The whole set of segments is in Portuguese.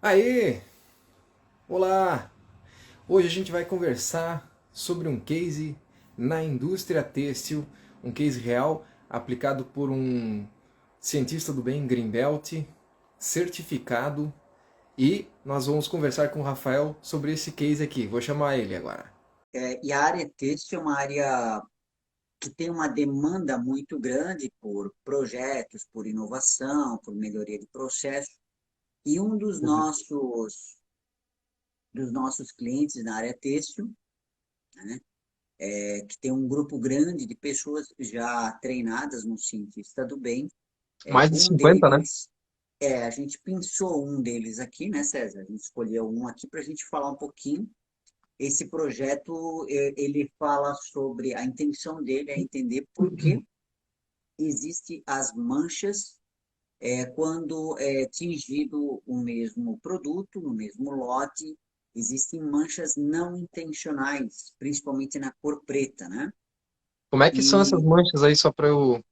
Aê! Olá! Hoje a gente vai conversar sobre um case na indústria têxtil, um case real aplicado por um cientista do bem Greenbelt, certificado, e nós vamos conversar com o Rafael sobre esse case aqui. Vou chamar ele agora. E a área têxtil é uma área que tem uma demanda muito grande por projetos, por inovação, por melhoria de processo. E um Uhum. dos nossos clientes na área têxtil, né, que tem um grupo grande de pessoas já treinadas no cientista do bem, Mais de um 50, né? deles, a gente pensou um deles aqui, né, César? A gente escolheu um aqui para a gente falar um pouquinho. Esse projeto, ele fala sobre a intenção dele é entender por que existe as manchas quando é tingido o mesmo produto, no mesmo lote, existem manchas não intencionais, principalmente na cor preta, né? Como é que são essas E manchas aí, só para eu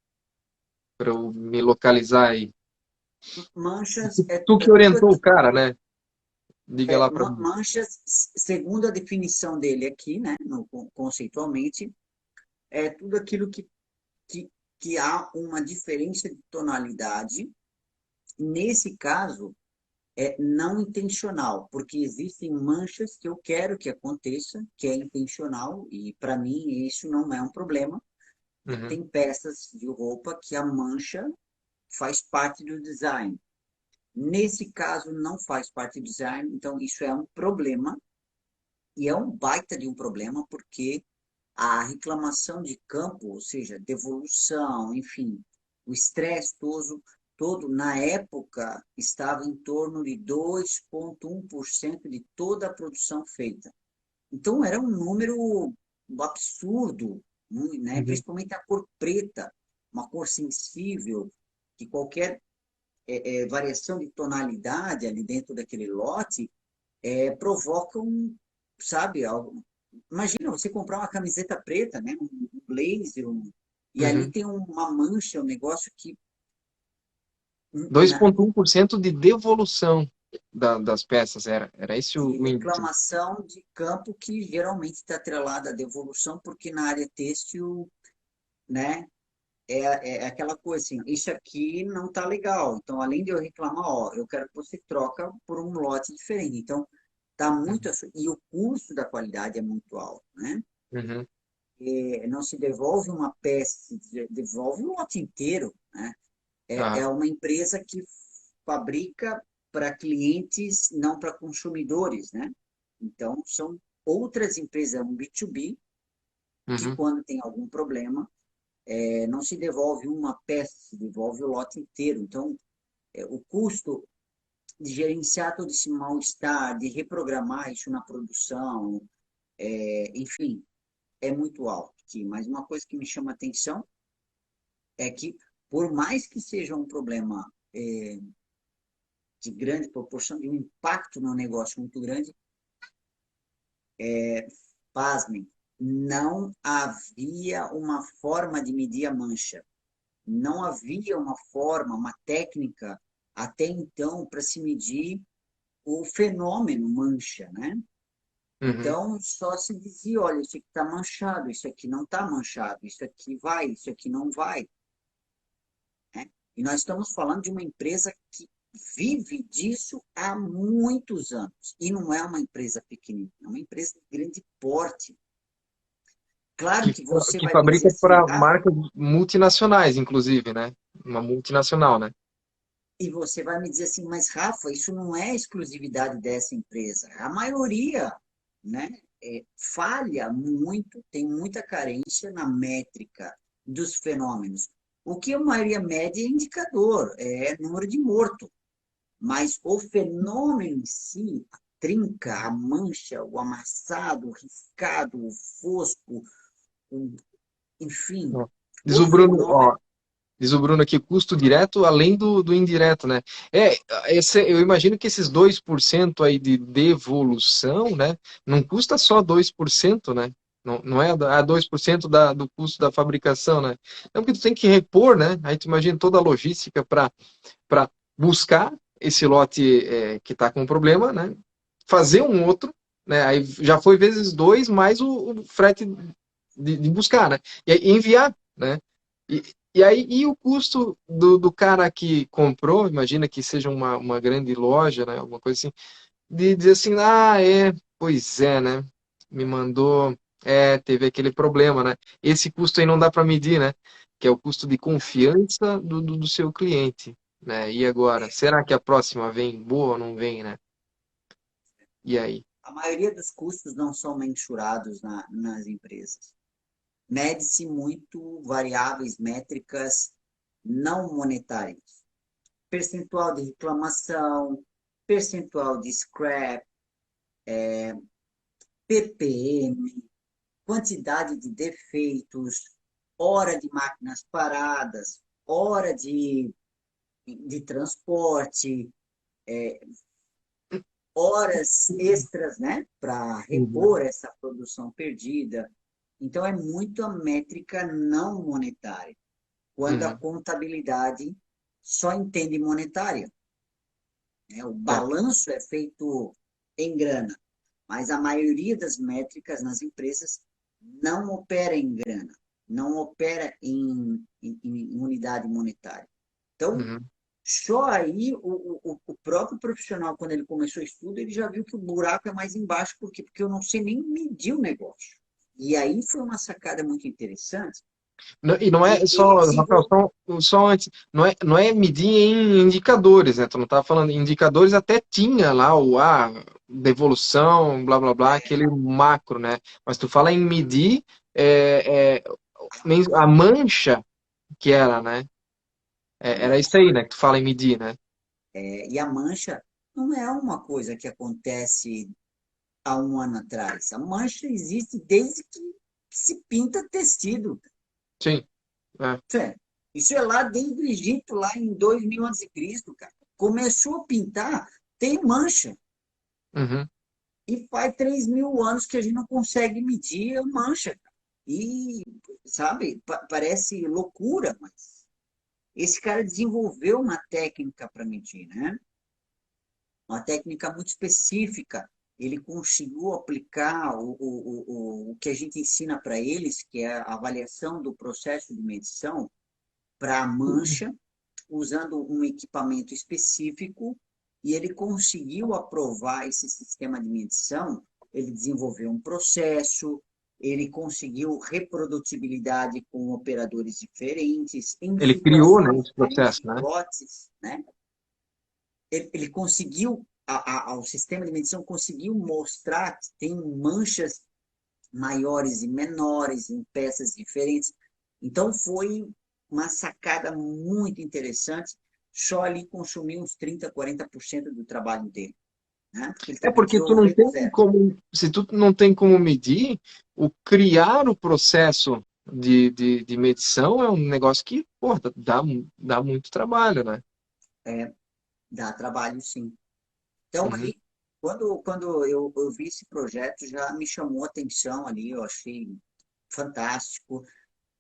me localizar aí? manchas Tu é que tudo orientou aqui, o cara, né? Diga lá para mim. manchas, segundo a definição dele aqui, né, conceitualmente, é tudo aquilo que, que há uma diferença de tonalidade. Nesse caso, é não intencional, porque existem manchas que eu quero que aconteça, que é intencional, e para mim isso não é um problema. Uhum. Tem peças de roupa que a mancha faz parte do design. Nesse caso, não faz parte do design, então isso é um problema, e é um baita de um problema, porque a reclamação de campo, ou seja, devolução, enfim, o estresse todo, na época, estava em torno de 2,1% de toda a produção feita. Então, era um número absurdo, né? Uhum. Principalmente a cor preta, uma cor sensível, que qualquer variação de tonalidade ali dentro daquele lote provoca sabe, algo. Imagina você comprar uma camiseta preta, né, um blazer, e ali Uhum. tem uma mancha, um negócio que dois na vírgula um por cento de devolução das peças, era esse de o índice. reclamação de campo que geralmente está atrelada à devolução, porque na área têxtil, né, é aquela coisa assim, isso aqui não está legal. Então, além de eu reclamar, ó, eu quero que você troca por um lote diferente. Então, tá muito e o custo da qualidade é muito alto, né? Uhum. Não se devolve uma peça, se devolve o lote inteiro, né? É Ah, uma empresa que fabrica para clientes, não para consumidores, né? Então, são outras empresas, um B2B, que uhum. quando tem algum problema, não se devolve uma peça, se devolve o lote inteiro. Então, o custo de gerenciar todo esse mal-estar, de reprogramar isso na produção, enfim, é muito alto. Mas uma coisa que me chama a atenção é que, por mais que seja um problema de grande proporção, de um impacto no negócio muito grande, pasmem, não havia uma forma de medir a mancha. Não havia uma forma, uma técnica, até então, para se medir o fenômeno mancha, né? Uhum. Então, só se dizia, olha, isso aqui está manchado, isso aqui não está manchado, isso aqui vai, isso aqui não vai, né? E nós estamos falando de uma empresa que vive disso há muitos anos. E não é uma empresa pequenina, é uma empresa de grande porte. Claro Que, que você que vai me dizer fabrica assim, para Rafa, marcas multinacionais, inclusive, né? Uma multinacional, né? e você vai me dizer assim, mas Rafa, isso não é exclusividade dessa empresa. A maioria, né, falha muito, tem muita carência na métrica dos fenômenos. O que a maioria mede é indicador, é número de morto. Mas o fenômeno em si, a trinca, a mancha, o amassado, o riscado, o fosco, o, enfim, Ó. Diz o o Bruno, fenômeno. ó, diz o Bruno aqui, custo direto além do indireto, né? Eu imagino que esses 2% aí de devolução, né? Não custa só 2%, né? Não é a 2% do custo da fabricação, né? Então, porque tu tem que repor, né? Aí tu imagina toda a logística para buscar. esse lote que está com problema, né? Fazer um outro, né? Aí já foi vezes dois mais o frete de buscar, né? E aí enviar, né? E, e aí e o custo do cara que comprou, imagina que seja uma grande loja, né? Alguma coisa assim, de dizer assim, pois é, né? Me mandou, teve aquele problema, né? Esse custo aí não dá para medir, né? Que é o custo de confiança do seu cliente, né? E agora, será que a próxima vem boa ou não vem, né? E aí? A maioria dos custos não são mensurados nas empresas. Mede-se muito variáveis métricas não monetárias. Percentual de reclamação, percentual de scrap, ppm, quantidade de defeitos, hora de máquinas paradas, hora de transporte, horas extras, né, para Uhum. repor essa produção perdida. Então, é muito a métrica não monetária, quando a Uhum. contabilidade só entende monetária, né? O É. balanço é feito em grana, mas a maioria das métricas nas empresas não opera em grana, não opera em unidade monetária. Então, Uhum. só aí o próprio profissional, quando ele começou o estudo, ele já viu que o buraco é mais embaixo. Por quê? Porque eu não sei nem medir o negócio. E aí foi uma sacada muito interessante. E não é Ele só, Rafael, desenvolveu. só antes, não é medir em indicadores, né? Tu não estava falando em indicadores, até tinha lá devolução, blá blá blá, aquele macro, né? Mas tu fala em medir a mancha que era, né? Era isso aí, né? Que tu fala em medir, né? E a mancha não é uma coisa que acontece há um ano atrás. A mancha existe desde que se pinta tecido. Sim. É. Sério. Isso é lá desde o Egito, lá em 2000 a.C., cara. Começou a pintar, tem mancha. Uhum. E faz 3.000 anos que a gente não consegue medir a mancha. E, sabe, parece loucura, mas esse cara desenvolveu uma técnica para medir, né? Uma técnica muito específica. Ele conseguiu aplicar o que a gente ensina para eles, que é a avaliação do processo de medição, para a mancha, usando um equipamento específico, e ele conseguiu aprovar esse sistema de medição. Ele desenvolveu um processo, ele conseguiu reprodutibilidade com operadores diferentes, em Ele criou, né, situações esse processo, diferentes, né? lotes, né? Ele conseguiu, o sistema de medição conseguiu mostrar que tem manchas maiores e menores em peças diferentes. Então foi uma sacada muito interessante. Só ali consumiu uns 30, 40% do trabalho dele, né? Porque ele É teve que porque tu não desenvolver do tem zero. como, se tu não tem como medir, o criar o processo de medição é um negócio que, pô, dá muito trabalho, né? É, dá trabalho, sim. Então, Uhum. aí, quando eu vi esse projeto, já me chamou a atenção ali, eu achei fantástico.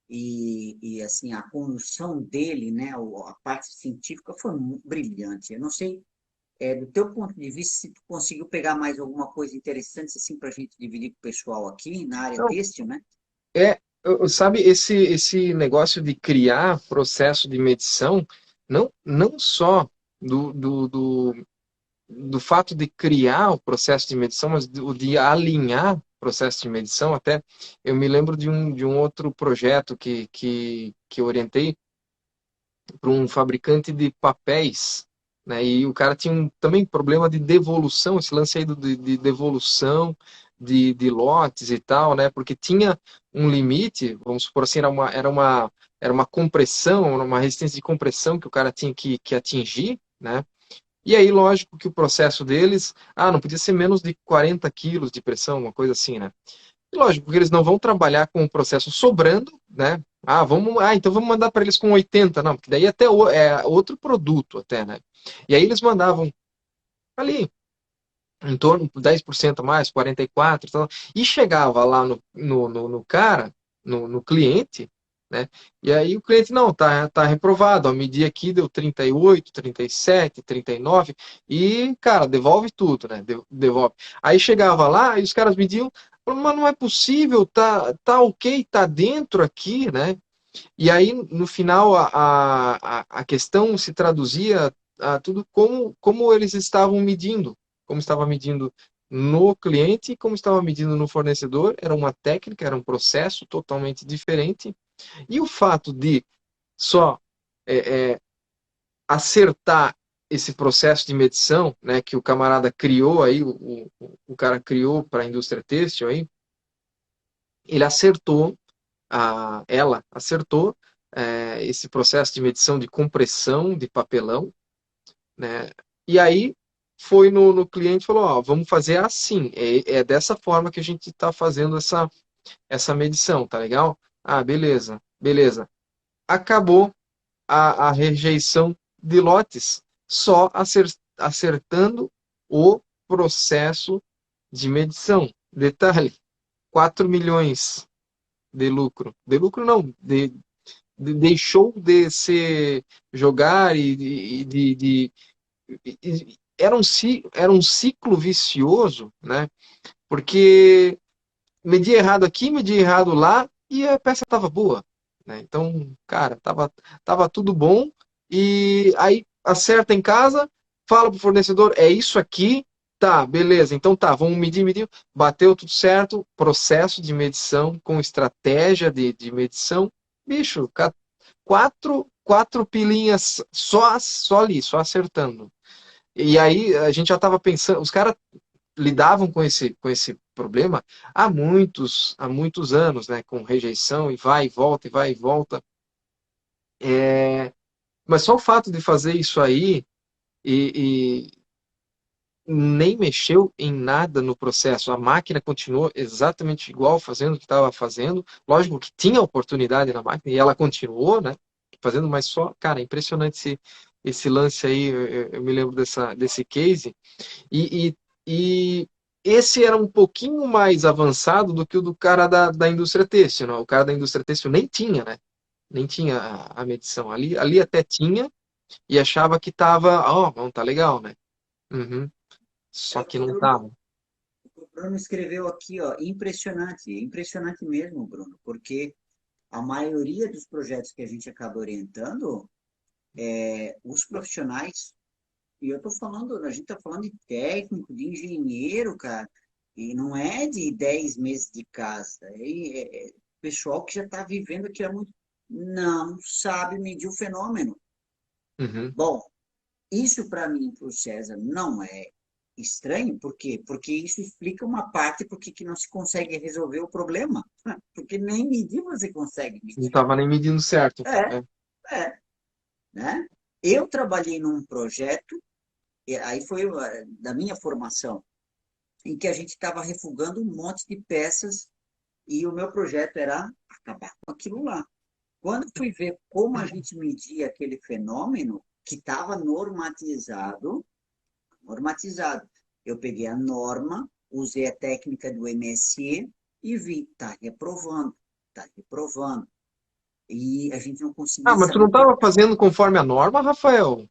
E assim, a condução dele, né, a parte científica foi brilhante. Eu não sei, do teu ponto de vista, se tu conseguiu pegar mais alguma coisa interessante assim para a gente dividir com o pessoal aqui na área Não, têxtil, né? sabe, esse negócio de criar processo de medição, não só do fato de criar o processo de medição, mas de alinhar o processo de medição, até eu me lembro de um outro projeto que eu orientei para um fabricante de papéis, né? E o cara tinha também problema de devolução, esse lance aí de devolução de lotes e tal, né? Porque tinha um limite, vamos supor assim, era uma compressão, uma resistência de compressão que o cara tinha que atingir, né? E aí, lógico que o processo deles, não podia ser menos de 40 quilos de pressão, uma coisa assim, né? E lógico que eles não vão trabalhar com o processo sobrando, né? Então vamos mandar para eles com 80, não, porque daí até é outro produto até, né? E aí eles mandavam ali em torno de 10% a mais, 44, e chegava lá no cara, no cliente, né? E aí o cliente, não, tá reprovado, ó, medi aqui, deu 38, 37, 39, e, cara, devolve tudo, né? Devolve. Aí chegava lá e os caras mediam, mas não é possível, tá ok, tá dentro aqui, né? E aí, no final, a questão se traduzia a tudo como eles estavam medindo, como estava medindo no cliente, como estava medindo no fornecedor, era uma técnica, era um processo totalmente diferente, e o fato de só é, é, acertar esse processo de medição, né, que o camarada criou aí, o cara criou para a indústria têxtil aí, ele acertou, ela acertou esse processo de medição de compressão de papelão, né, e aí foi no cliente e falou, ó, vamos fazer assim, é dessa forma que a gente está fazendo essa medição, tá legal? Ah, beleza, beleza. Acabou a rejeição de lotes, só acertando o processo de medição. Detalhe, 4 milhões de lucro. De lucro não, deixou de se jogar era um ciclo vicioso, né? Porque media errado aqui, media errado lá e a peça estava boa, né? Então, cara, tava tudo bom e aí acerta em casa, fala pro fornecedor, é isso aqui, tá, beleza, então tá, vamos medir, bateu tudo certo, processo de medição com estratégia de medição, bicho, quatro pilinhas só ali, só acertando. E aí a gente já estava pensando, os caras lidavam com esse problema há muitos anos, né? Com rejeição e vai e volta, e vai e volta. Mas só o fato de fazer isso aí e nem mexeu em nada no processo. A máquina continuou exatamente igual, fazendo o que estava fazendo. Lógico que tinha oportunidade na máquina e ela continuou, né? Fazendo, mas só, cara, impressionante esse lance aí. Eu me lembro desse case. E, e, e esse era um pouquinho mais avançado do que o do cara da indústria têxtil, né? O cara da indústria têxtil nem tinha, né? Nem tinha a medição. Ali até tinha e achava que tava, ó, não tá legal, né? Uhum. É Só o que que não tava. O Bruno escreveu aqui, ó, impressionante, impressionante mesmo, Bruno, porque a maioria dos projetos que a gente acaba orientando, os profissionais, e eu tô falando, a gente está falando de técnico, de engenheiro, cara, e não é de 10 meses de casa, é pessoal que já está vivendo aqui há muito, não sabe medir o fenômeno. Uhum. Bom, isso para mim, para o César, não é estranho, por quê? Porque isso explica uma parte por que não se consegue resolver o problema. Porque nem medir você consegue Não medir. tava nem medindo certo. É, É. é, né? Eu trabalhei num projeto, e aí foi da minha formação, em que a gente estava refugando um monte de peças e o meu projeto era acabar com aquilo lá. Quando fui ver como a gente media aquele fenômeno que estava normatizado. Eu peguei a norma, usei a técnica do MSE e vi, está reprovando, está reprovando. E a gente não Ah, conseguia mas tu não saber por tava fazendo conforme a norma, Rafael?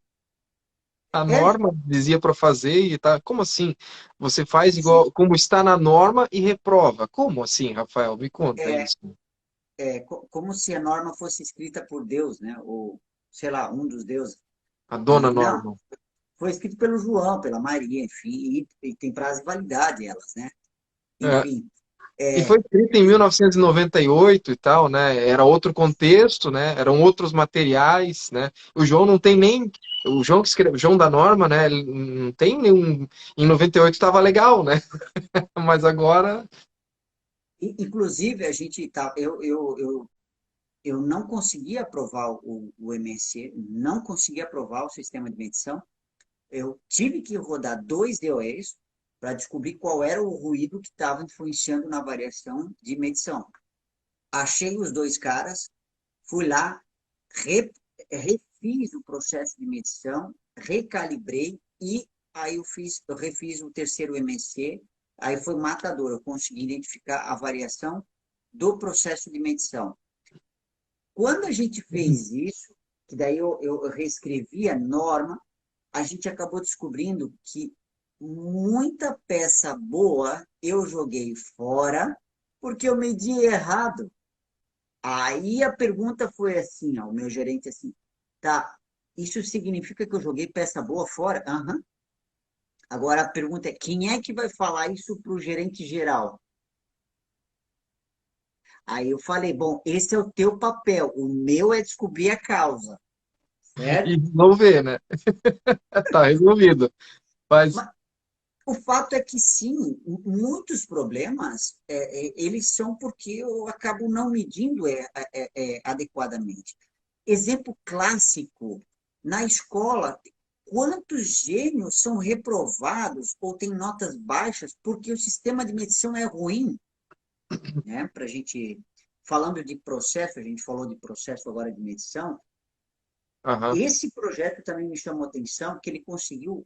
A é, norma dizia para fazer e tá. Como assim? Você faz sim, igual como está na norma e reprova? Como assim, Rafael? Me conta é, isso. como se a norma fosse escrita por Deus, né? Ou, sei lá, um dos deuses. A dona E não, norma. foi escrito pelo João, pela Maria, enfim, e tem prazo de validade elas, né? É. Enfim, E foi escrito em e, 1998 e tal, né? Era outro contexto, né? Eram outros materiais, né? O João não tem nem. O João que escreveu, João da Norma, né? Ele não tem nenhum. Em 98 estava legal, né? Mas agora. inclusive, a gente tá, eu não consegui aprovar o MSC, não consegui aprovar o sistema de medição. Eu tive que rodar dois DOEs para descobrir qual era o ruído que estava influenciando na variação de medição. Achei os dois caras, fui lá, re, refiz o processo de medição, recalibrei e aí eu refiz o terceiro MSC, aí foi matador, eu consegui identificar a variação do processo de medição. Quando a gente fez isso, que daí eu reescrevi a norma, a gente acabou descobrindo que muita peça boa eu joguei fora porque eu medi errado. Aí a pergunta foi assim, ó, o meu gerente assim, tá, isso significa que eu joguei peça boa fora? Aham. Agora a pergunta é, quem é que vai falar isso para o gerente geral? Aí eu falei, bom, esse é o teu papel, o meu é descobrir a causa, E certo? resolver, né? Tá resolvido. Mas, Mas o fato é que sim, muitos problemas, eles são porque eu acabo não medindo adequadamente. Exemplo clássico, na escola, quantos gênios são reprovados ou têm notas baixas porque o sistema de medição é ruim, né? Para a gente, falando de processo, a gente falou de processo agora de medição, aham. esse projeto também me chamou a atenção, que ele conseguiu,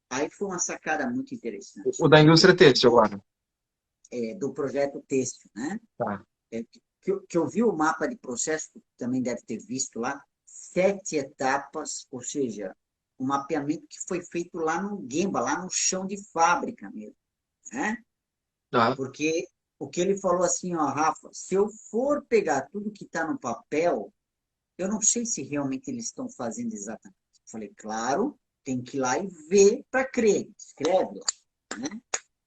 aí foi uma sacada muito interessante. O da Ele indústria têxtil pegou agora. do projeto Têxtil, né? Tá. Que eu vi o mapa de processo, também deve ter visto lá, 7 etapas, ou seja, um mapeamento que foi feito lá no Gemba, lá no chão de fábrica mesmo, né? Tá. Porque o que ele falou assim, ó, Rafa, se eu for pegar tudo que está no papel, eu não sei se realmente eles estão fazendo exatamente. Eu falei, claro, tem que ir lá e ver para crer. Escreve lá, né?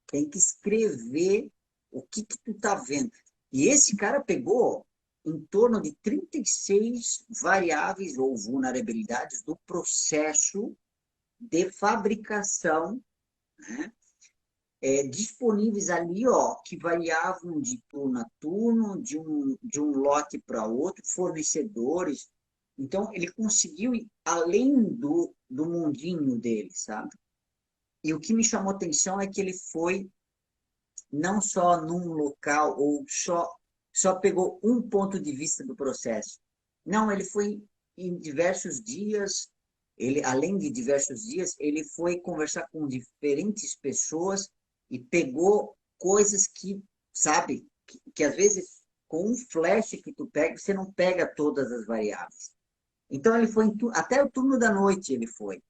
Tem que escrever o que tu tá vendo. E esse cara pegou em torno de 36 variáveis ou vulnerabilidades do processo de fabricação, né? Disponíveis ali, ó, que variavam de turno a turno, de um lote para outro, fornecedores. Então, ele conseguiu ir além do mundinho dele, sabe? E o que me chamou atenção é que ele foi não só num local ou só pegou um ponto de vista do processo. Não, ele foi em diversos dias, ele além de diversos dias, ele foi conversar com diferentes pessoas e pegou coisas que, sabe, que às vezes com um flash que tu pega, você não pega todas as variáveis. Então ele foi até o turno da noite ele foi.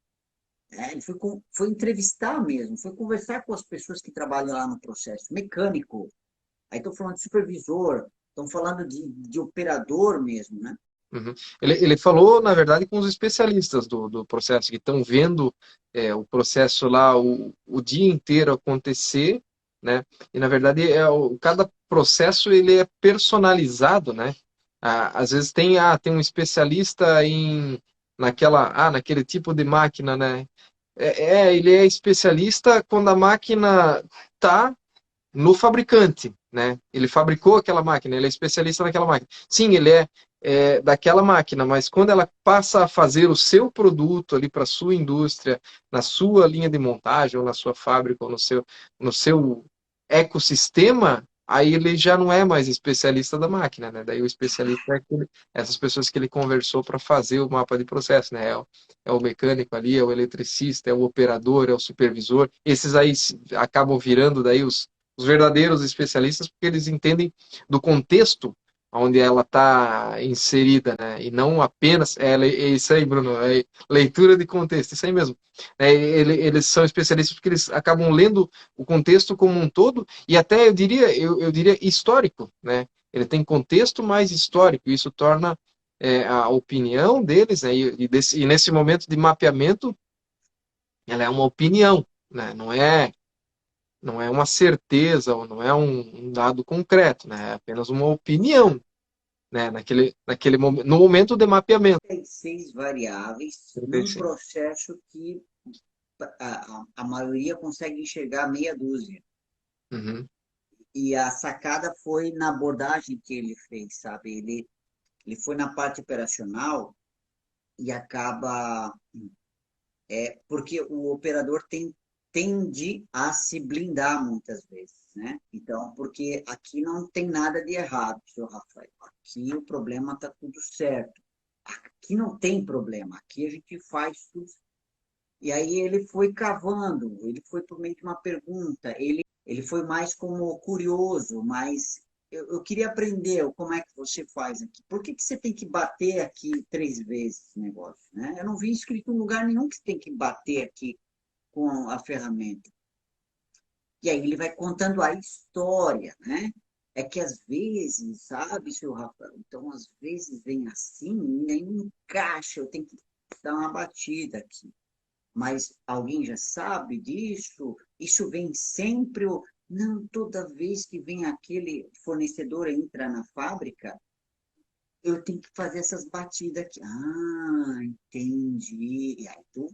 Ele foi entrevistar mesmo, foi conversar com as pessoas que trabalham lá no processo, mecânico, aí estou falando de supervisor, estão falando de operador mesmo, né? Uhum. Ele falou, na verdade, com os especialistas do processo, que estão vendo o processo lá o dia inteiro acontecer, né? E, na verdade, cada processo ele é personalizado, né? Às vezes tem um especialista naquele tipo de máquina, né? Ele é especialista quando a máquina está no fabricante, né? Ele fabricou aquela máquina, ele é especialista naquela máquina. Sim, ele é daquela máquina, mas quando ela passa a fazer o seu produto ali para a sua indústria, na sua linha de montagem, ou na sua fábrica, ou no seu ecossistema, aí ele já não é mais especialista da máquina, né? Daí o especialista essas pessoas que ele conversou para fazer o mapa de processo, né? É o mecânico ali, é o eletricista, é o operador, é o supervisor. Esses aí acabam virando daí os verdadeiros especialistas, porque eles entendem do contexto onde ela está inserida, né? E não apenas. É isso aí, Bruno, é leitura de contexto, isso aí mesmo. Eles são especialistas porque eles acabam lendo o contexto como um todo, e até eu diria histórico, né? Ele tem contexto mais histórico, isso torna a opinião deles, né? E nesse momento de mapeamento, ela é uma opinião, né? Não é uma certeza ou não é um dado concreto, né? É apenas uma opinião, né? Naquele momento, no momento de mapeamento. 36 variáveis num 36. processo que a maioria consegue enxergar meia dúzia. Uhum. E a sacada foi na abordagem que ele fez, sabe? Ele foi na parte operacional e acaba porque o operador tende a se blindar muitas vezes, né? Então, porque aqui não tem nada de errado, seu Rafael. Aqui o problema está tudo certo. Aqui não tem problema. Aqui a gente faz tudo. E aí ele foi cavando, ele foi por meio de uma pergunta, ele foi mais como curioso, mas eu queria aprender como é que você faz aqui. Por que que você tem que bater aqui 3 vezes esse negócio, né? Eu não vi escrito em lugar nenhum que você tem que bater aqui com a ferramenta. E aí ele vai contando a história, né? É que às vezes, sabe, seu Rafael? Então, às vezes vem assim e nem encaixa, eu tenho que dar uma batida aqui. Mas alguém já sabe disso? Isso vem sempre? Não, toda vez que vem aquele fornecedor entra na fábrica, eu tenho que fazer essas batidas aqui. Ah, entendi. E aí tu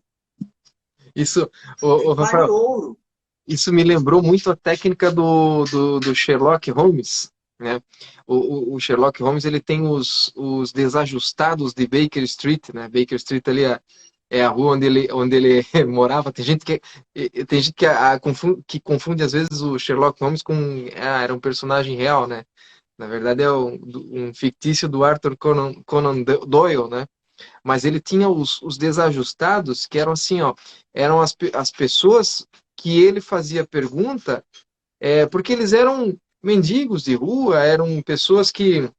Isso, vale Rafael, ouro. isso me lembrou muito a técnica do Sherlock Holmes, né? O Sherlock Holmes ele tem os desajustados de Baker Street, né? Baker Street ali é a rua onde ele morava. Tem gente que confunde às vezes o Sherlock Holmes com era um personagem real, né? Na verdade é um fictício do Arthur Conan Doyle, né? Mas ele tinha os desajustados que eram assim, ó, eram as pessoas que ele fazia pergunta, porque eles eram mendigos de rua, eram pessoas que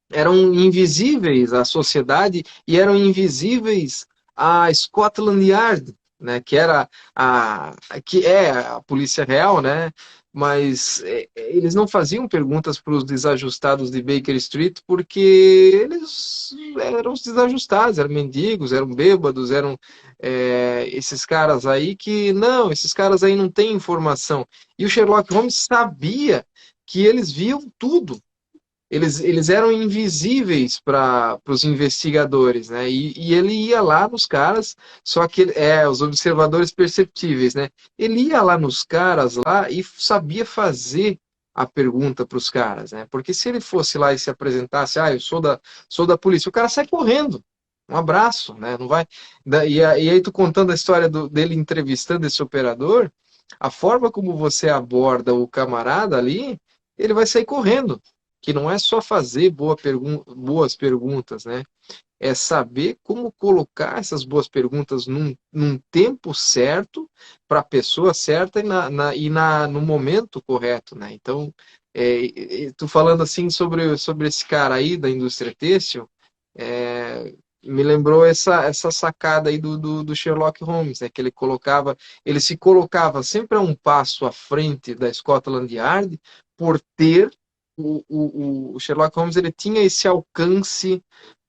eram invisíveis à sociedade e eram invisíveis à Scotland Yard, né, que é a polícia real, né? Mas eles não faziam perguntas para os desajustados de Baker Street porque eles eram os desajustados, eram mendigos, eram bêbados, eram esses caras aí que não, esses caras aí não têm informação. E o Sherlock Holmes sabia que eles viam tudo, eles eram invisíveis para os investigadores, né? E ele ia lá nos caras, só que os observadores perceptíveis, né? Ele ia lá nos caras lá e sabia fazer a pergunta para os caras, né? Porque se ele fosse lá e se apresentasse, eu sou da polícia, o cara sai correndo. Um abraço, né? Não vai. E aí tu contando a história dele entrevistando esse operador, a forma como você aborda o camarada ali, ele vai sair correndo, que não é só fazer boas perguntas, né? É saber como colocar essas boas perguntas num tempo certo, para a pessoa certa no momento correto, né? Então, tu falando assim sobre esse cara aí da indústria têxtil, me lembrou essa sacada aí do Sherlock Holmes, né? Que ele se colocava sempre a um passo à frente da Scotland Yard por ter o Sherlock Holmes ele tinha esse alcance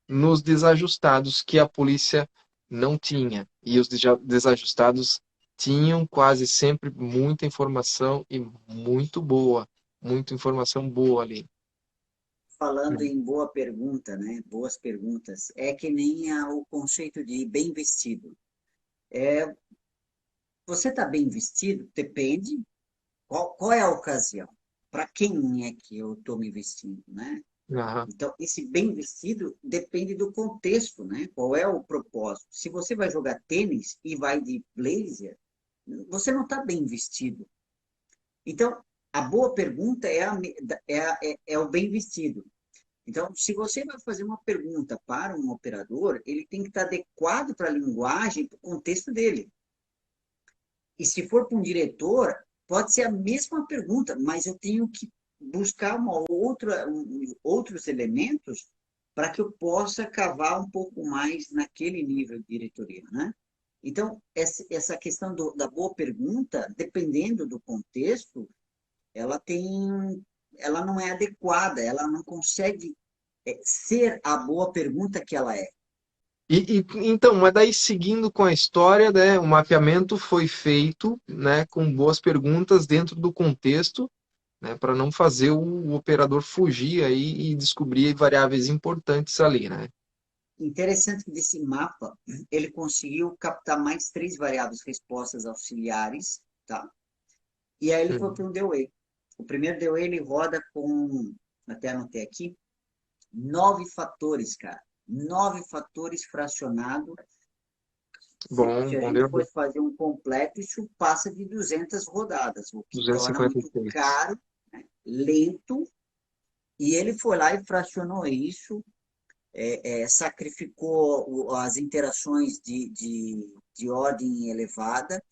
nos desajustados que a polícia não tinha. E os desajustados tinham quase sempre muita informação e muito boa, muita informação boa ali. Falando em boa pergunta, né? Boas perguntas. É que nem o conceito de bem vestido. Você está bem vestido? Depende. Qual é a ocasião? Para quem é que eu estou me vestindo, né? Aham. Então, esse bem vestido depende do contexto, né? Qual é o propósito? Se você vai jogar tênis e vai de blazer, você não está bem vestido. Então, a boa pergunta é o bem vestido. Então, se você vai fazer uma pergunta para um operador, ele tem que estar adequado para a linguagem, para o contexto dele. E se for para um diretor, pode ser a mesma pergunta, mas eu tenho que buscar outros elementos para que eu possa cavar um pouco mais naquele nível de diretoria, né? Então, essa questão da boa pergunta, dependendo do contexto, ela ela não é adequada, ela não consegue ser a boa pergunta que ela é. Então, mas daí seguindo com a história, né, o mapeamento foi feito, né, com boas perguntas dentro do contexto, né, para não fazer o operador fugir aí e descobrir variáveis importantes ali, né? Interessante que desse mapa, ele conseguiu captar mais 3 variáveis respostas auxiliares, tá? E aí ele foi Uhum. para um DOE. O primeiro DOE ele roda com, até anotei aqui, 9 fatores, cara. 9 fatores fracionado. Se Bom, a bom, gente deu fosse fazer um completo, isso passa de 200 rodadas, o que torna muito 256. caro, né? Lento, e ele foi lá e fracionou isso, sacrificou as interações de ordem elevada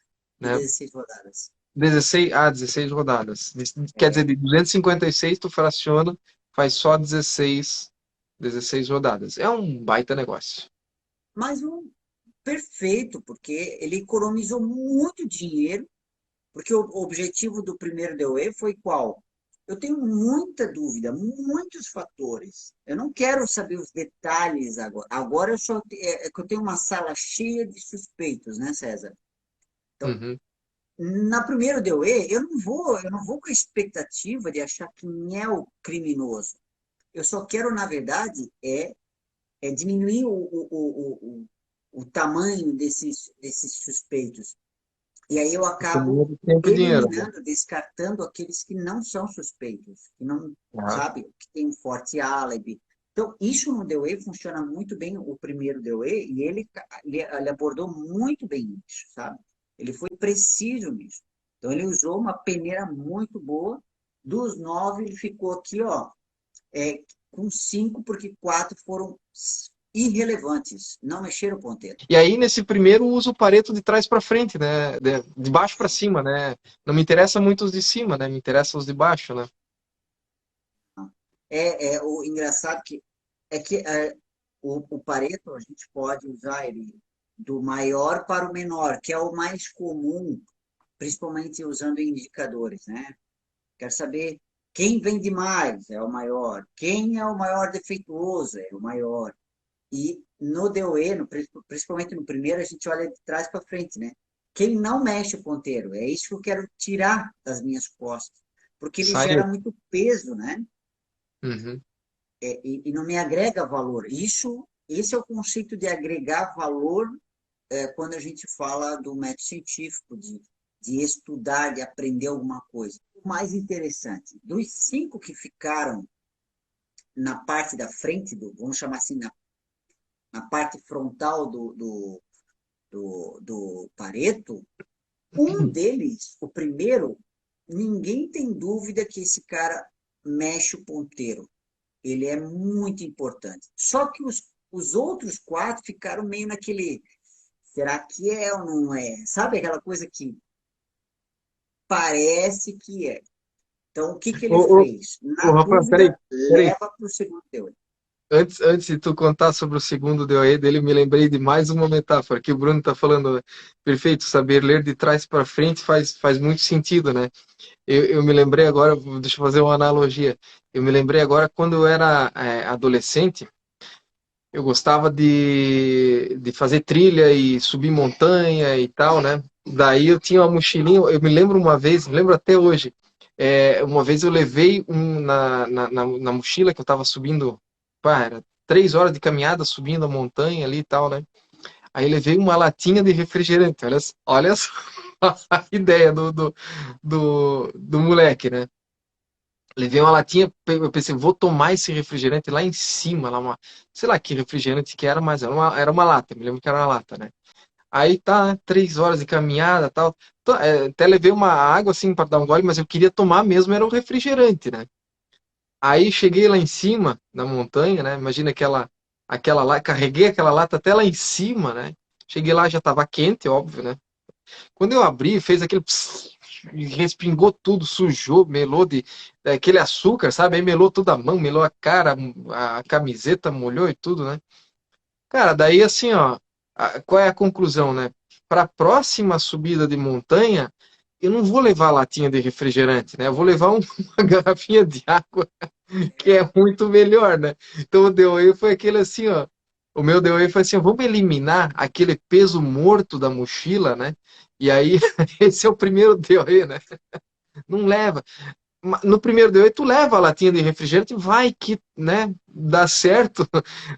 e Né? 16 rodadas. 16 rodadas. Quer dizer, de 256 tu fraciona, faz só 16 rodadas. É um baita negócio. Mas um perfeito, porque ele economizou muito dinheiro, porque o objetivo do primeiro DOE foi qual? Eu tenho muita dúvida, muitos fatores. Eu não quero saber os detalhes agora. Agora é que eu tenho uma sala cheia de suspeitos, né, César? Então, Uhum. na primeira DOE, eu não vou com a expectativa de achar quem é o criminoso. Eu só quero, na verdade, diminuir o tamanho desses suspeitos. E aí eu acabo Economia de tempo e dinheiro, né? eliminando, descartando aqueles que não são suspeitos, que não, Ah, sabe, que tem um forte álibi. Então, isso no DOE funciona muito bem, o primeiro DOE, e ele abordou muito bem isso, sabe? Ele foi preciso nisso. Então, ele usou uma peneira muito boa. Dos 9, ele ficou aqui, ó, é, com 5, porque 4 foram irrelevantes, não mexeram o ponteiro. e aí, nesse primeiro, uso o Pareto de trás para frente, né? De baixo para cima, né? Não me interessa muito os de cima, né? Me interessa os de baixo, né? É o engraçado que o Pareto a gente pode usar ele do maior para o menor, que é o mais comum, principalmente usando indicadores, né? Quer saber quem vende mais é o maior, quem é o maior defeituoso é o maior. E no DOE, principalmente no primeiro, a gente olha de trás para frente, né? Quem não mexe o ponteiro, é isso que eu quero tirar das minhas costas, porque ele gera Sai. muito peso, né? Uhum. E não me agrega valor. Esse é o conceito de agregar valor quando a gente fala do método científico, de estudar, de aprender alguma coisa. O mais interessante, dos 5 que ficaram na parte da frente, vamos chamar assim, na parte frontal do Pareto, um deles, o primeiro, ninguém tem dúvida que esse cara mexe o ponteiro. Ele é muito importante. Só que os outros 4 ficaram meio naquele. Será que é ou não é? Sabe aquela coisa que parece que é? Então, o que, que Ô, ele ô, fez? ô, Na Rafa, peraí, dúvida, peraí. leva para o segundo teoria. Antes de tu contar sobre o segundo DOE dele, me lembrei de mais uma metáfora que o Bruno está falando. Né? Perfeito, saber ler de trás para frente faz muito sentido, né? Eu me lembrei agora, deixa eu fazer uma analogia. Eu me lembrei agora quando eu era adolescente, eu gostava de fazer trilha e subir montanha e tal, né? Daí eu tinha uma mochilinha, eu me lembro uma vez, me lembro até hoje, uma vez eu levei na mochila que eu estava subindo, pá, era 3 horas de caminhada subindo a montanha ali e tal, né? Aí eu levei uma latinha de refrigerante, olha só a ideia do moleque, né? Levei uma latinha, eu pensei, vou tomar esse refrigerante lá em cima, sei lá que refrigerante que era, mas era uma lata, me lembro que era uma lata, né? Aí tá, né, 3 horas de caminhada tal. Até levei uma água assim para dar um gole, mas eu queria tomar mesmo, era o refrigerante, né? Aí cheguei lá em cima, na montanha, né? Imagina aquela lá, carreguei aquela lata até lá em cima, né? Cheguei lá, já tava quente, óbvio, né? Quando eu abri, fez aquele pss, e respingou tudo, sujou, melou aquele açúcar, sabe? Aí melou toda a mão, melou a cara, a camiseta molhou e tudo, né? Cara, daí assim, ó, qual é a conclusão, né? Para a próxima subida de montanha, eu não vou levar latinha de refrigerante, né? Eu vou levar uma garrafinha de água, que é muito melhor, né? Então o DOE foi aquele assim, ó. O meu DOE foi assim, ó, vamos eliminar aquele peso morto da mochila, né? E aí, esse é o primeiro DOE, né? Não leva. No primeiro DOE, tu leva a latinha de refrigerante, vai que, né, dá certo.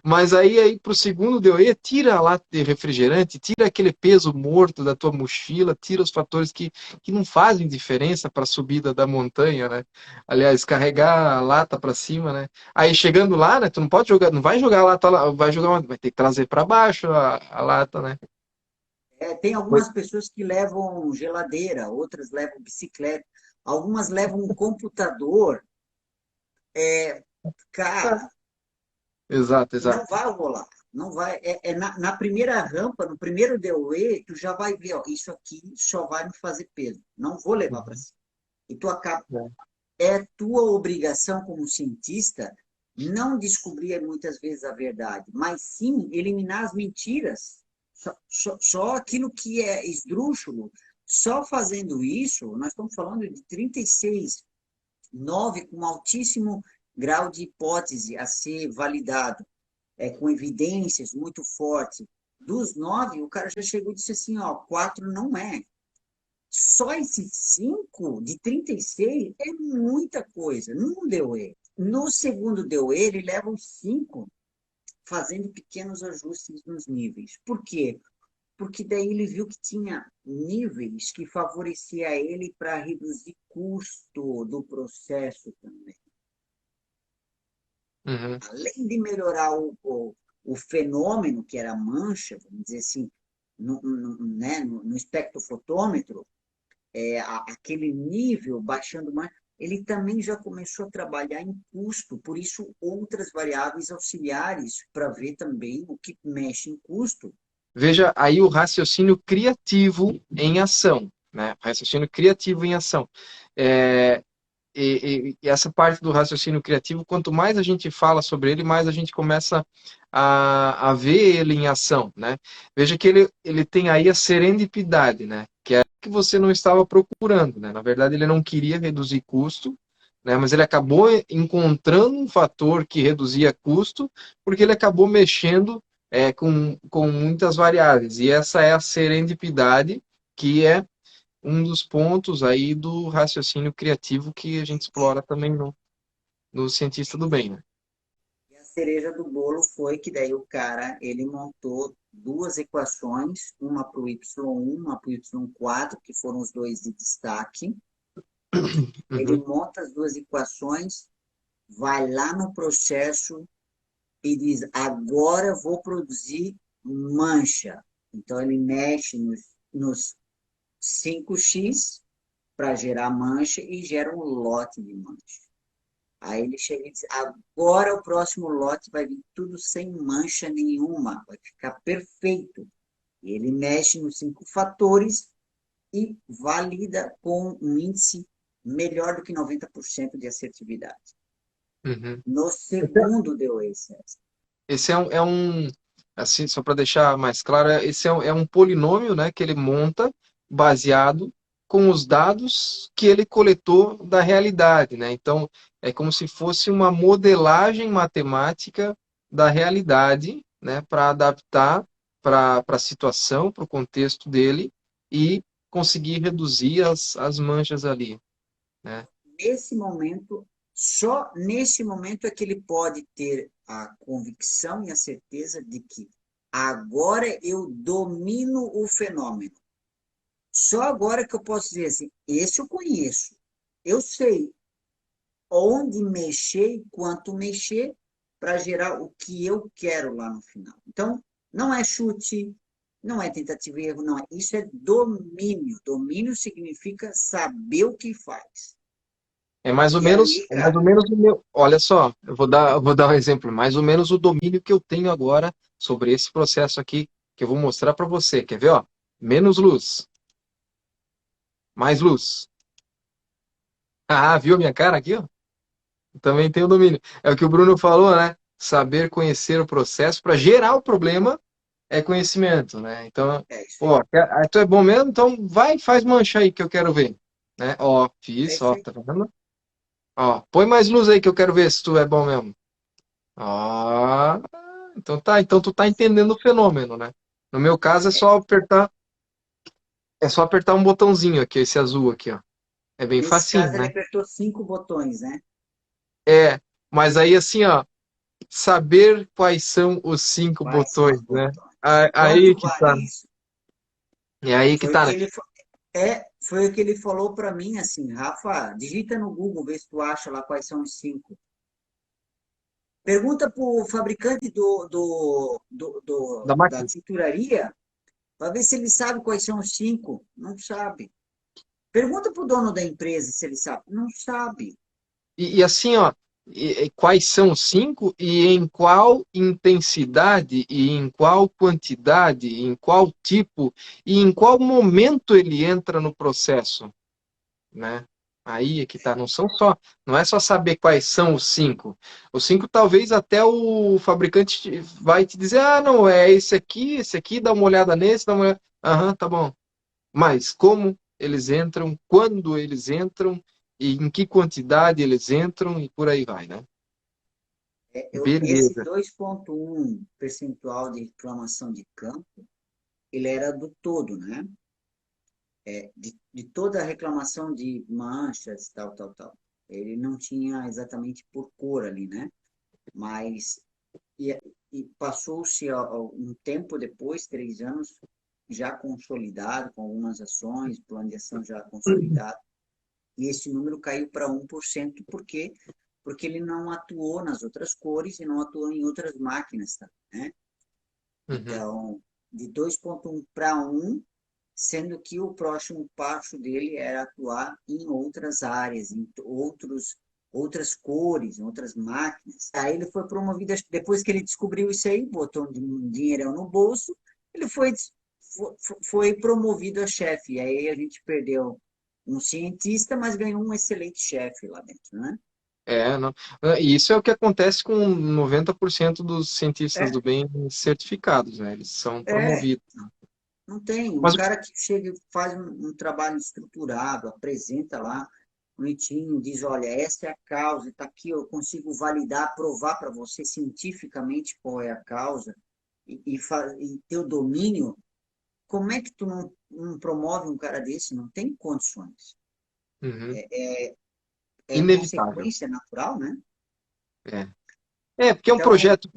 Mas aí pro segundo DOE, tira a lata de refrigerante, tira aquele peso morto da tua mochila, tira os fatores que não fazem diferença para a subida da montanha, né? Aliás, carregar a lata para cima, né? Aí chegando lá, né, tu não pode jogar, não vai jogar a lata lá, vai ter que trazer para baixo a lata, né? Tem algumas pessoas que levam geladeira, outras levam bicicleta, algumas levam um computador. É, Cara, exato, não exato. vai rolar. Não vai, na primeira rampa, no primeiro DOE, tu já vai ver, ó, isso aqui só vai me fazer peso. Não vou levar para Uhum. cima. E tu acaba, É. é tua obrigação como cientista não descobrir muitas vezes a verdade, mas sim eliminar as mentiras. Só aquilo que é esdrúxulo. Só fazendo isso, nós estamos falando de 36, 9 com altíssimo grau de hipótese a ser validado, com evidências muito fortes. Dos 9, o cara já chegou e disse assim, ó, 4 não é. Só esses 5 de 36 é muita coisa. Não deu E. No segundo deu E, ele leva os 5 fazendo pequenos ajustes nos níveis. Por quê? Porque daí ele viu que tinha níveis que favorecia ele para reduzir custo do processo também. Uhum. Além de melhorar o fenômeno, que era a mancha, vamos dizer assim, né, no espectrofotômetro, aquele nível baixando mais, ele também já começou a trabalhar em custo, por isso outras variáveis auxiliares para ver também o que mexe em custo. Veja aí o raciocínio criativo em ação, né? Raciocínio criativo em ação. É, e essa parte do raciocínio criativo, quanto mais a gente fala sobre ele, mais a gente começa a ver ele em ação, né? Veja que ele tem aí a serendipidade, né? Que é que você não estava procurando, né? Na verdade, ele não queria reduzir custo, né? Mas ele acabou encontrando um fator que reduzia custo, porque ele acabou mexendo com muitas variáveis. E essa é a serendipidade, que é um dos pontos aí do raciocínio criativo que a gente explora também no cientista do bem, né? E a cereja do bolo foi que daí o cara, ele montou duas equações, uma para o Y1, uma para o Y4, que foram os dois de destaque. Ele Uhum, monta as duas equações, vai lá no processo e diz: agora eu vou produzir mancha. Então ele mexe nos 5x para gerar mancha e gera um lote de mancha. Aí ele chega e diz: agora o próximo lote vai vir tudo sem mancha nenhuma, vai ficar perfeito. E ele mexe nos 5 fatores e valida com um índice melhor do que 90% de assertividade. uhum. No segundo deu esse. Esse assim, só para deixar mais claro, esse é um polinômio, né, que ele monta baseado com os dados que ele coletou da realidade, né? Então, é como se fosse uma modelagem matemática da realidade, né, para adaptar para a situação, para o contexto dele e conseguir reduzir as manchas ali, né? Nesse momento, só nesse momento é que ele pode ter a convicção e a certeza de que agora eu domino o fenômeno. Só agora que eu posso dizer assim, esse eu conheço. Eu sei onde mexer e quanto mexer para gerar o que eu quero lá no final. Então, não é chute, não é tentativa e erro, não é. Isso é domínio. Domínio significa saber o que faz. E aí, É mais ou cara, menos o meu. Olha só, eu vou dar um exemplo, mais ou menos o domínio que eu tenho agora sobre esse processo aqui, que eu vou mostrar para você. Quer ver, ó? Menos luz, mais luz. Ah, viu a minha cara aqui, ó? Também tenho domínio. É o que o Bruno falou, né? Saber conhecer o processo para gerar o problema é conhecimento, né? Então, é isso aí. ó, tu é bom mesmo? Então vai, faz mancha aí que eu quero ver, né? Ó, fiz, ó, Perfeito. tá vendo? Ó, põe mais luz aí que eu quero ver se tu é bom mesmo. Ah, então tá. Então tu tá entendendo o fenômeno, né? No meu caso é só apertar um botãozinho aqui, esse azul aqui, ó. É bem Nesse facinho, caso, ele né? apertou 5 botões, né? É, mas aí assim, ó, saber quais são os 5 Quais são botões, os né? botões? Aí Quanto que tá. vale isso? É aí que Foi o tá, que né? foi o que ele falou para mim, assim, Rafa, digita no Google, vê se tu acha lá quais são os 5. Pergunta para o fabricante Da da máquina. tinturaria para ver se ele sabe quais são os 5. Não sabe. Pergunta para o dono da empresa se ele sabe. Não sabe. E assim, ó, e quais são os 5 e em qual intensidade e em qual quantidade, em qual tipo e em qual momento ele entra no processo, né? Aí é que tá, não é só saber quais são os 5. Os 5 talvez até o fabricante vai te dizer, ah, não, é esse aqui, dá uma olhada nesse, dá uma olhada. Aham, tá bom. Mas como eles entram, quando eles entram, e em que quantidade eles entram e por aí vai, né? Esse Beleza. 2,1 percentual de reclamação de campo, ele era do todo, né? De toda a reclamação de manchas, tal, tal, tal. Ele não tinha exatamente por cor ali, né? Mas e, e passou-se um tempo depois, 3 anos, já consolidado, com algumas ações, plano de ação já consolidado, e esse número caiu para 1%, por quê? Porque ele não atuou nas outras cores e não atuou em outras máquinas, tá? Né? Uhum. Então, de 2,1 para 1, sendo que o próximo passo dele era atuar em outras áreas, em outras cores, em outras máquinas. Aí ele foi promovido, depois que ele descobriu isso aí, botou um dinheirão no bolso, ele foi promovido a chefe. E aí a gente perdeu um cientista, mas ganhou um excelente chefe lá dentro, né? Não. E isso é o que acontece com 90% dos cientistas É, do bem certificados, né? Eles são é, promovidos. não tem. Um Mas, cara que chega e faz um trabalho estruturado, apresenta lá bonitinho, diz, olha, essa é a causa, está aqui, eu consigo validar, provar para você cientificamente qual é a causa e ter o domínio, como é que tu não promove um cara desse? Não tem condições. uhum, É inevitável. consequência natural, né? É. Porque é um Então, projeto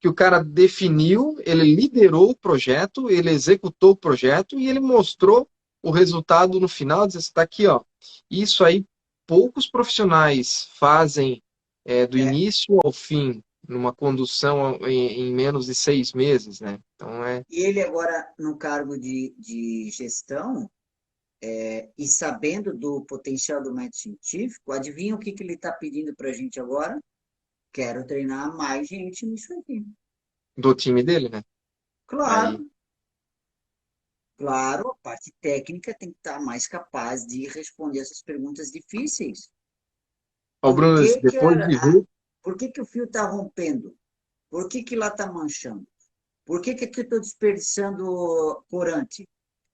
que o cara definiu, ele liderou o projeto, ele executou o projeto e ele mostrou o resultado no final, diz, está aqui, ó. Isso aí poucos profissionais fazem do é, início ao fim, numa condução em menos de 6 meses, né? Então e ele agora no cargo de gestão, e sabendo do potencial do método científico, adivinha o que, que ele está pedindo para a gente agora? Quero treinar mais gente nisso aqui. do time dele, né? Claro, Aí, claro, a parte técnica tem que estar mais capaz de responder essas perguntas difíceis. ó, Por Bruno, que que, depois de ver, por que que o fio está rompendo? Por que que lá está manchando? Por que que aqui eu estou desperdiçando corante?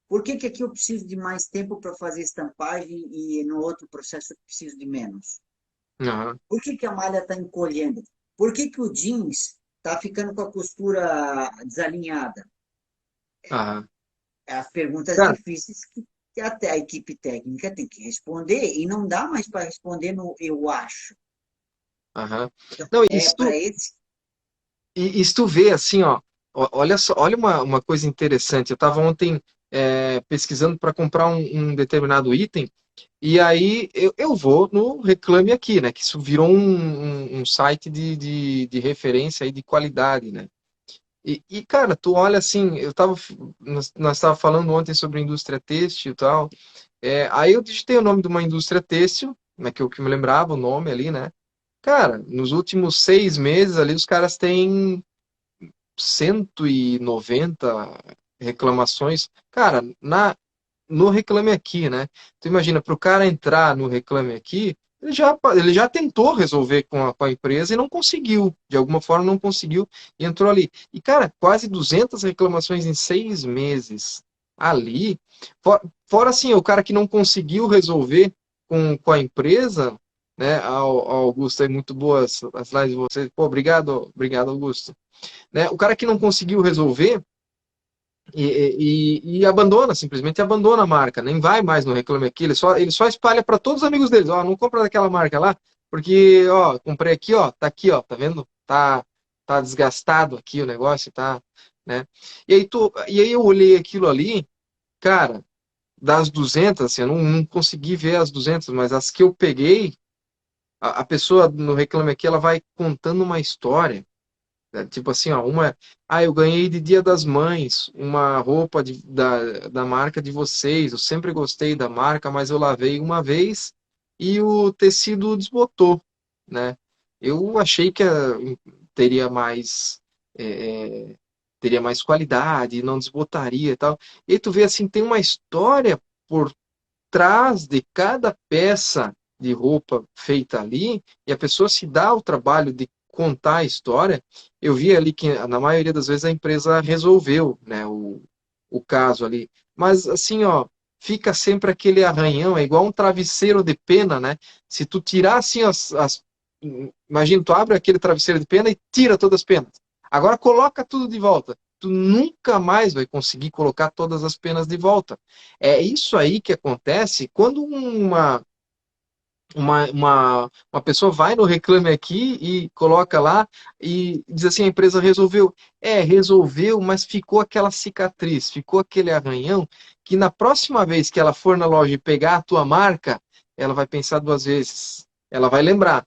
Por que que aqui eu preciso de mais tempo para fazer estampagem e no outro processo eu preciso de menos? aham, Por que que a malha está encolhendo? Por que que o jeans está ficando com a costura desalinhada? aham. As perguntas Cara, difíceis que até a equipe técnica tem que responder e não dá mais para responder no eu acho. aham. Não, É para esse. isso tu vê assim, ó, olha só, olha uma coisa interessante. Eu estava ontem pesquisando para comprar um determinado item, e aí eu vou no Reclame Aqui, né? Que isso virou um site de referência aí de qualidade, né? Cara, tu olha assim, nós estava falando ontem sobre indústria têxtil e tal. Aí eu digitei o nome de uma indústria têxtil, né, que eu me lembrava o nome ali, né? Cara, nos últimos 6 meses ali, os caras têm 190 reclamações. Cara, no Reclame Aqui, né? Tu imagina, para o cara entrar no Reclame Aqui, ele já tentou resolver com a empresa e não conseguiu. De alguma forma, não conseguiu e entrou ali. E, cara, quase 200 reclamações em 6 meses. Ali, fora assim, o cara que não conseguiu resolver com a empresa, né? Augusto, é muito boas as lives de vocês. Pô, obrigado, obrigado, Augusto, né? O cara que não conseguiu resolver e abandona, simplesmente abandona a marca, nem vai mais no Reclame Aqui, ele só espalha para todos os amigos dele, ó, não compra daquela marca lá, porque, ó, comprei aqui, ó, tá aqui, ó, tá vendo? Tá desgastado aqui o negócio, tá, né? E aí eu olhei aquilo ali, cara, das 200, assim, eu não consegui ver as 200, mas as que eu peguei, a pessoa no Reclame Aqui, ela vai contando uma história. Tipo assim, ó, eu ganhei de Dia das Mães uma roupa da marca de vocês. Eu sempre gostei da marca, mas eu lavei uma vez e o tecido desbotou, né? Eu achei que teria mais é, é, teria mais qualidade, não desbotaria e tal. E aí tu vê assim, tem uma história por trás de cada peça de roupa feita ali, e a pessoa se dá o trabalho de contar a história. Eu vi ali que na maioria das vezes a empresa resolveu, né, o caso ali. Mas assim, ó, fica sempre aquele arranhão, é igual um travesseiro de pena, né? Se tu tirar assim imagina, tu abre aquele travesseiro de pena e tira todas as penas. Agora coloca tudo de volta. Tu nunca mais vai conseguir colocar todas as penas de volta. É isso aí que acontece quando uma pessoa vai no Reclame Aqui e coloca lá e diz assim, a empresa resolveu. É, resolveu, mas ficou aquela cicatriz, ficou aquele arranhão que na próxima vez que ela for na loja e pegar a tua marca, ela vai pensar duas vezes. Ela vai lembrar.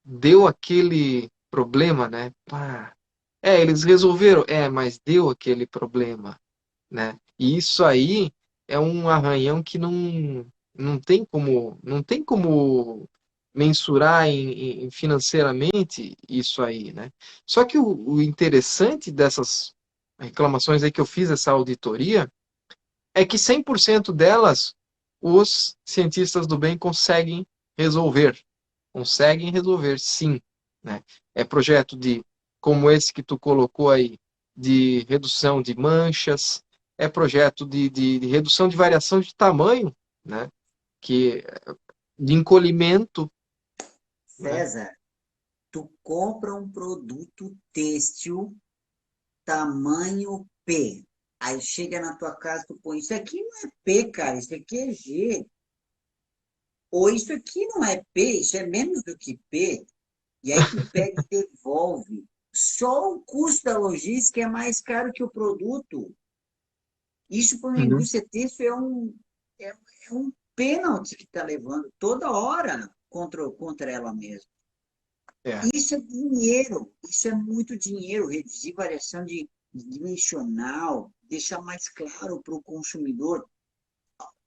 Deu aquele problema, né? Pá. Eles resolveram. Mas deu aquele problema, né? E isso aí é um arranhão que não tem como mensurar financeiramente isso aí, né? Só que o interessante dessas reclamações aí que eu fiz essa auditoria é que 100% delas os cientistas do bem resolver. Conseguem resolver, sim, né? É projeto como esse que tu colocou aí, de redução de manchas, é projeto de redução de variação de tamanho, né? Que, de encolhimento, né? César, tu compra um produto têxtil tamanho P. Aí chega na tua casa, tu põe, isso aqui não é P, cara, isso aqui é G. Ou isso aqui não é P, isso é menos do que P. E aí tu pega e devolve. Só o custo da logística é mais caro que o produto. Isso para uma Uhum. indústria têxtil é um pênalti que está levando toda hora contra ela mesma. É, Isso é dinheiro, isso é muito dinheiro, reduzir variação dimensional, deixar mais claro para o consumidor.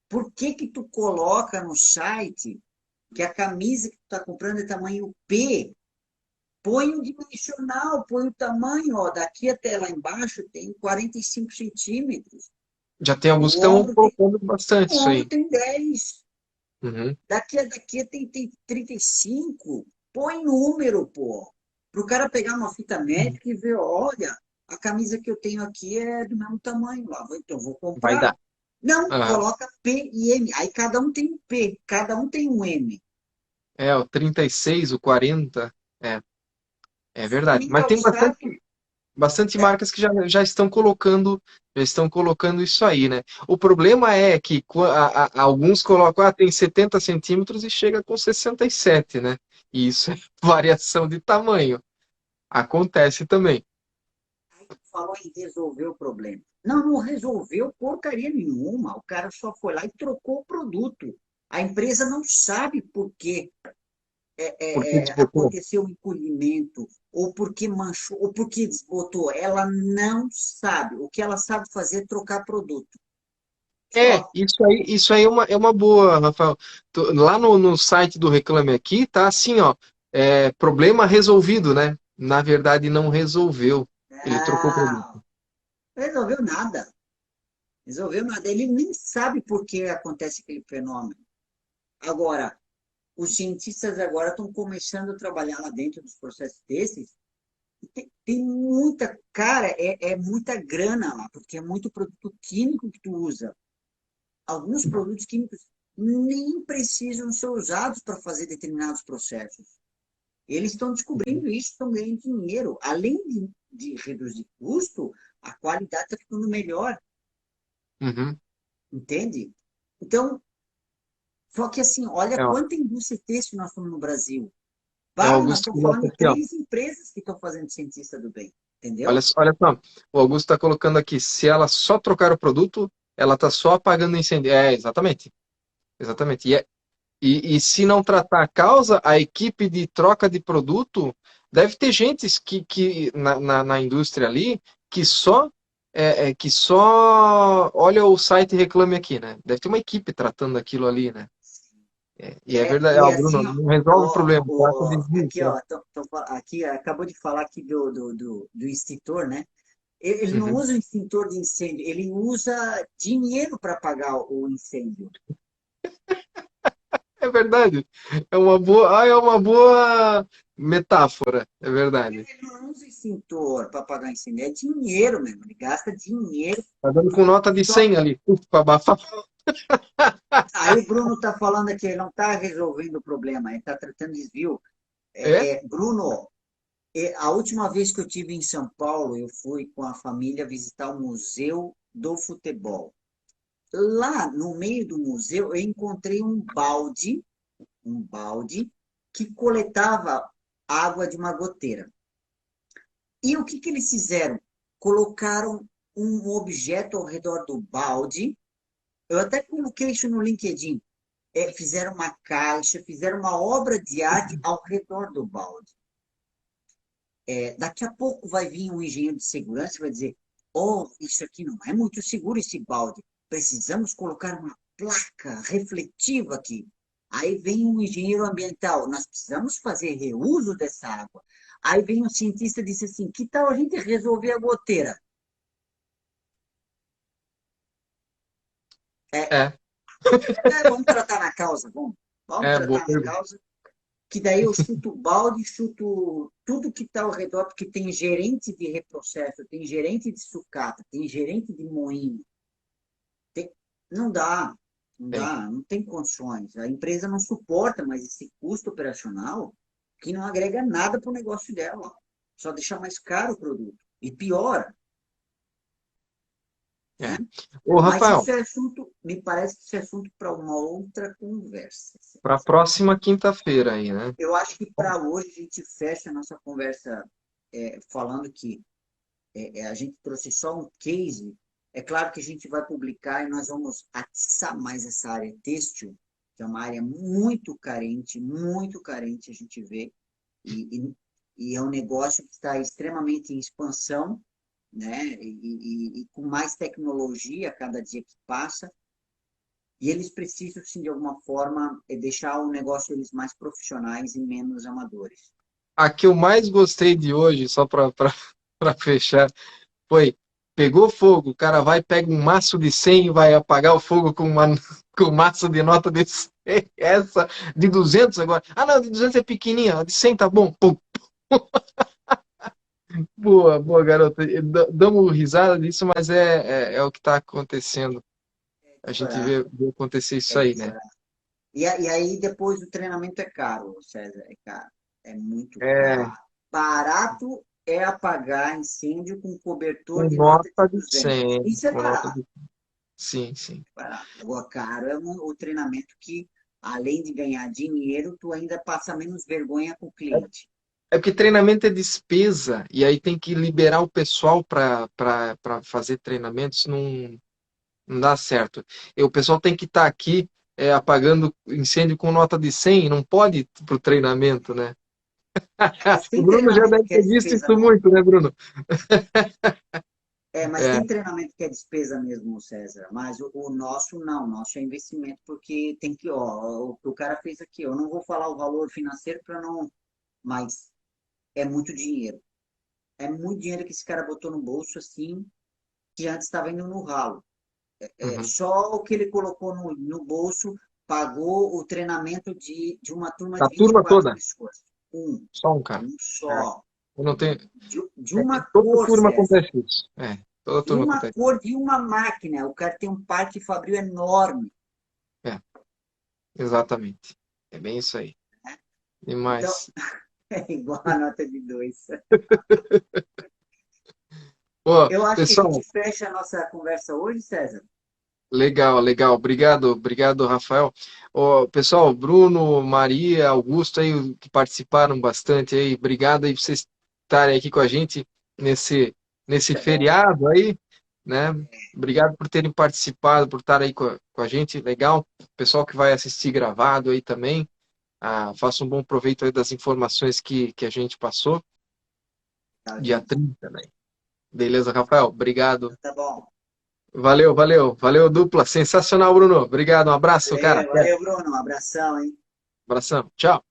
Por que que tu coloca no site que a camisa que tu está comprando é tamanho P? Põe o dimensional, põe o tamanho, ó, daqui até lá embaixo tem 45 centímetros. já tem alguns que O estão ombro tem, colocando bastante o isso ombro aí. tem 10. Uhum. Daqui tem 35. Põe número, pô. Para o cara pegar uma fita métrica e ver, olha, a camisa que eu tenho aqui é do mesmo tamanho lá. Então, vou Vai comprar. dar. Não, Aham. coloca P e M. Aí cada um tem um P, cada um tem um M. O 36, o 40, é verdade. Em Mas tem calçado, bastante é, marcas que já estão colocando isso aí, né? O problema é que alguns colocam, tem 70 centímetros e chega com 67, né? E isso é variação de tamanho. Acontece também. falou em resolver o problema. Não, não resolveu porcaria nenhuma. O cara só foi lá e trocou o produto. A empresa não sabe por que Porque desbotou. aconteceu um encolhimento, ou porque manchou, ou porque desbotou. Ela não sabe. O que ela sabe fazer é trocar produto. Só. Isso aí é uma boa, Rafael. Lá no site do Reclame Aqui, tá assim, ó, problema resolvido, né? Na verdade, não resolveu. Ele trocou o produto. Não, resolveu nada. Resolveu nada. Ele nem sabe por que acontece aquele fenômeno. Agora, os cientistas agora estão começando a trabalhar lá dentro dos processos desses. Tem muita, cara, é muita grana lá, porque é muito produto químico que tu usa. Alguns produtos químicos nem precisam ser usados para fazer determinados processos. Eles estão descobrindo isso, estão ganhando dinheiro. Além de reduzir custo, a qualidade está ficando melhor, Uhum. entende? Então, só que assim, olha É, ó, quanta indústria têxtil nós temos no Brasil. o Bah, nós Augusto estamos coloca falando de aqui, ó. 3 empresas que estão fazendo cientista do bem, Olha, entendeu? olha só. O Augusto está colocando aqui. Se ela só trocar o produto, ela está só apagando incêndio. Exatamente. Exatamente. E se não tratar a causa, a equipe de troca de produto deve ter gente que na indústria ali que só olha o site e reclame aqui, né? Deve ter uma equipe tratando aquilo ali, né? E é verdade, E ó, assim, Bruno, não resolve o problema, tá com desvio aqui, só. ó, aqui, acabou de falar aqui do extintor, né? Ele não Uhum. usa o extintor de incêndio, ele usa dinheiro para apagar o incêndio. É verdade. É uma boa metáfora, é verdade. Ele não usa extintor para apagar incêndio, é dinheiro mesmo, ele gasta dinheiro. Tá dando com nota de Só 100 ali, para abafar. aí o Bruno está falando que ele não está resolvendo o problema, ele está tratando desvio. É? Bruno, a última vez que eu tive em São Paulo, eu fui com a família visitar o Museu do Futebol. Lá no meio do museu, eu encontrei um balde que coletava água de uma goteira. E o que eles fizeram? Colocaram um objeto ao redor do balde. Eu até coloquei isso no LinkedIn. Fizeram uma caixa, fizeram uma obra de arte ao redor do balde. Daqui a pouco vai vir um engenheiro de segurança e vai dizer: Oh, isso aqui não é muito seguro, esse balde. Precisamos colocar uma placa refletiva aqui. Aí vem um engenheiro ambiental: Nós precisamos fazer reuso dessa água. Aí vem um cientista e diz assim: Que tal a gente resolver a goteira? É, É, vamos tratar na causa, vamos boa tratar na pergunta. causa. Que daí eu chuto o balde, chuto tudo que está ao redor, porque tem gerente de reprocesso, tem gerente de sucata, tem gerente de moinho. Tem- Não dá, não Tem. dá, não tem condições. A empresa não suporta mais esse custo operacional que não agrega nada para o negócio dela. Só deixa mais caro o produto. E pior, né? É. Ô, Mas Rafael, isso é assunto, me parece que isso é assunto para uma outra conversa. para a próxima quinta-feira aí, né? Eu acho que para hoje a gente fecha a nossa conversa falando que a gente trouxe só um case. É claro que a gente vai publicar e nós vamos atiçar mais essa área têxtil, que é uma área muito carente, a gente vê, e, e é um negócio que está extremamente em expansão, né? E com mais tecnologia a cada dia que passa, e eles precisam, sim, de alguma forma, deixar o negócio deles mais profissionais e menos amadores. A que eu mais gostei de hoje, só para fechar, foi: pegou fogo, o cara vai, pega um maço de 100 e vai apagar o fogo com um maço de nota de 100. Essa de 200 agora. Ah, não, de 200 é pequenininha, a de 100 tá bom. Pum. Boa, boa, garota. Damos risada disso, mas é o que está acontecendo. A gente Chorar, vê acontecer isso é de aí, né? chorar. E aí depois o treinamento é caro, César, é caro, é muito É, caro. Barato é apagar incêndio com cobertor com de nota nota de de 200. 100, Isso é com nota barato, de... Sim, sim. barato. Agora, caro é o treinamento que, além de ganhar dinheiro, tu ainda passa menos vergonha com o cliente. É porque treinamento é despesa, e aí tem que liberar o pessoal para fazer treinamentos, não dá certo. E o pessoal tem que estar aqui apagando incêndio com nota de 100, não pode ir para o treinamento, né? Mas O tem Bruno já treinamento deve que é ter visto despesa isso mesmo. muito, né, Bruno? Mas É, tem treinamento que é despesa mesmo, César. Mas o nosso não, o nosso é investimento, porque tem que, ó, o que o cara fez aqui, eu não vou falar o valor financeiro para não, mas é muito dinheiro. É muito dinheiro que esse cara botou no bolso, assim, que antes estava indo no ralo. uhum. Só o que ele colocou no bolso pagou o treinamento de uma turma Da de vinte e turma quatro toda, pessoas. Um, só um cara. um É, só. eu não tenho. De uma Toda cor, turma César. acontece isso. Toda De turma uma acontece. cor de uma máquina. O cara tem um parque fabril enorme. É, exatamente. É bem isso aí. Então, Demais. é igual a nota de dois. Pô, Eu acho que a gente pessoal, fecha a nossa conversa hoje, César. legal, legal. Obrigado, obrigado, Rafael. Ô, pessoal, Bruno, Maria, Augusto aí que participaram bastante aí. Obrigado aí por vocês estarem aqui com a gente nesse É bom. feriado aí, né? Obrigado por terem participado, por estar aí com a gente. Legal. Pessoal que vai assistir gravado aí também. Faça um bom proveito aí das informações que a gente passou. Tá, Dia gente. 30, né? Beleza, Rafael? Obrigado. Tá bom. Valeu, valeu. Valeu, dupla. Sensacional, Bruno. Obrigado. Um abraço, cara. Valeu, Até. valeu, Bruno. Um abração, hein? Abração. Tchau.